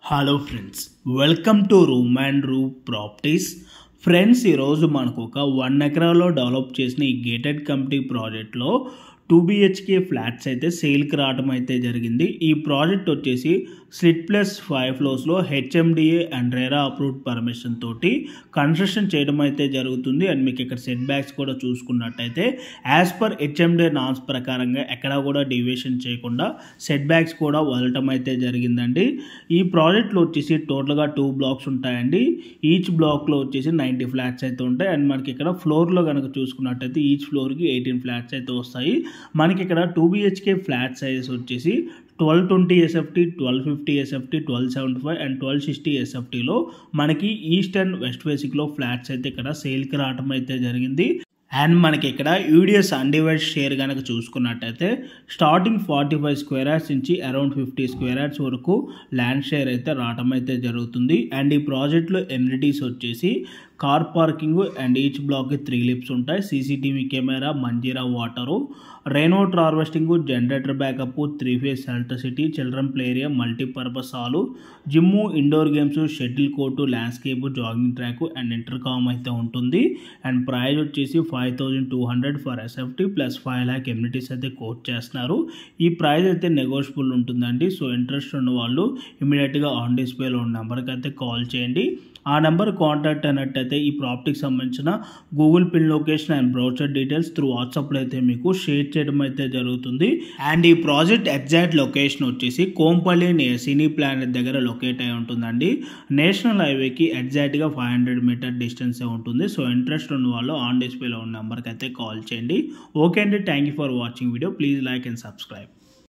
Hello friends, welcome to room and room properties. Friends, ఈరోజు మనకు ఒక 1 ఎకరాలో డెవలప్ చేసిన ఈ గేటెడ్ కమ్యూనిటీ ప్రాజెక్ట్లో 2 BHK ఫ్లాట్స్ అయితే సేల్కి రావడం అయితే జరిగింది. ఈ ప్రాజెక్ట్ వచ్చేసి slit plus 5 ఫ్లోర్స్లో HMDA and RERA approved permission తోటి కన్స్ట్రక్షన్ చేయడం అయితే జరుగుతుంది. అండ్ మీకు ఇక్కడ సెట్ బ్యాక్స్ కూడా చూసుకున్నట్టయితే యాజ్ పర్ HMDA నామ్స్ ప్రకారంగా ఎక్కడా కూడా డీవియేషన్ చేయకుండా సెట్ బ్యాక్స్ కూడా వదలటం అయితే జరిగిందండి. ఈ ప్రాజెక్ట్లో వచ్చేసి టోటల్గా 2 బ్లాక్స్ ఉంటాయండి. ఈచ్ బ్లాక్లో వచ్చేసి 90 ఫ్లాట్స్ అయితే ఉంటాయి. అండ్ మనకి ఇక్కడ ఫ్లోర్లో కనుక చూసుకున్నట్టయితే ఈచ్ ఫ్లోర్కి 18 ఫ్లాట్స్ అయితే వస్తాయి. మనకి ఇక్కడ 2 BHK ఫ్లాట్ సైజెస్ వచ్చేసి 1220 SFT, 1250 SFT, 1275 అండ్ 1260 SFTలో మనకి ఈస్ట్ అండ్ వెస్ట్ ఫేసింగ్లో ఫ్లాట్స్ అయితే ఇక్కడ సేల్కి రావడం అయితే జరిగింది. అండ్ మనకి ఇక్కడ యూడిఎస్ అన్డివైడ్ షేర్ కనుక చూసుకున్నట్టయితే స్టార్టింగ్ 45 స్క్వేర్ యార్డ్స్ నుంచి అరౌండ్ 50 స్క్వేర్ యార్డ్స్ వరకు ల్యాండ్ షేర్ అయితే రావడం అయితే జరుగుతుంది. అండ్ ఈ ప్రాజెక్ట్లో ఎమ్యూనిటీస్ వచ్చేసి కార్ పార్కింగ్ అండ్ ఈచ్ బ్లాక్కి 3 లిఫ్ట్స్ ఉంటాయి, CCTV camera, Manjira water, rain water harvesting, generator backup, 3 phase electricity, children play area, multipurpose hall, gym, indoor games, shuttle court, landscape, jogging track and intercom అయితే ఉంటుంది. And price వచ్చేసి 5200 for SFT plus 5 lakh amenities అయితే coat చేస్తున్నారు. ఈ price అయితే negotiable ఉంటుందండి. So interest ఉన్న వాళ్ళు ఇమీడియట్గా ఆన్ డిస్ప్లేలో ఉన్న నెంబర్కి అయితే కాల్ చేయండి. ఆ నెంబర్ కాంటాక్ట్ అయినట్టయితే ఈ ప్రాపర్టీకి సంబంధించిన Google pin location and brochure details through వాట్సాప్లో అయితే మీకు షేర్ చేయడం అయితే జరుగుతుంది. అండ్ ఈ ప్రాజెక్ట్ ఎగ్జాక్ట్ లొకేషన్ వచ్చేసి కోంపల్లి నియర్ సినీ ప్లానెట్ దగ్గర లొకేట్ అయి ఉంటుందండి. నేషనల్ హైవేకి ఎగ్జాక్ట్గా 500 మీటర్ డిస్టెన్స్ ఉంటుంది. సో ఇంట్రెస్ట్ ఉన్న వాళ్ళు ఆన్ డిస్ప్లేలో ఉన్న నెంబర్కి అయితే కాల్ చేయండి. ఓకే అండి, thank you for watching video. Please like and subscribe.